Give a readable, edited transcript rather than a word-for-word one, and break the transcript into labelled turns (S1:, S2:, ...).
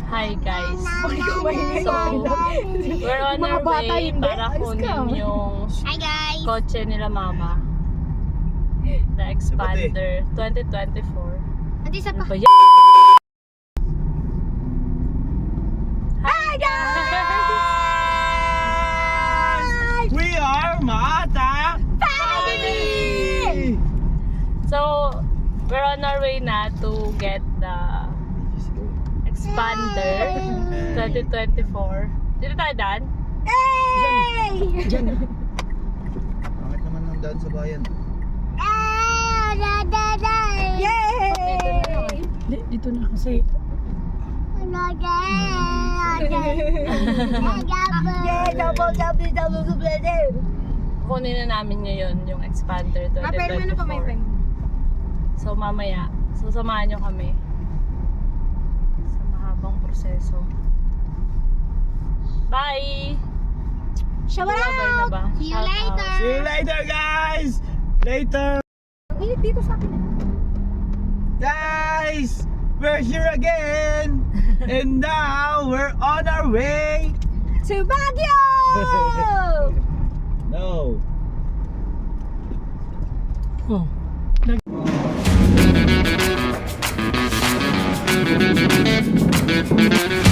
S1: Hi guys.
S2: Ikaw maingay.
S1: So, we're on our
S2: Mga bata
S1: way
S2: yun,
S1: para
S2: ayos ka.
S1: kunin yung
S3: Hi guys!
S1: kotse nila mama. The Expander 2024.
S3: At isa
S1: Ano
S3: pa.
S1: ba yan? Hi guys!
S4: We are Mata Family!
S1: So, we're on our way na to get the Expander 2024. Dito tayo, Dan?
S2: Diyan.
S4: Bakit naman nang daan sa bayan?
S2: Yay! Dito na kasi. Yay! Double.
S1: Kunin na namin ngayon yung Expander
S3: Pero ano pa may
S1: 2024. So, mamaya, sasamahan nyo kami sa mahabang proseso. Bye!
S3: Shout
S1: Bye na ba?
S3: See you
S1: Shout out.
S3: later!
S4: See you later, guys! Later!
S2: Ang init dito sa akin.
S4: Guys! We're here again! And now, we're on our way!
S2: To Baguio!
S4: No!
S2: Oh.
S4: Thank you.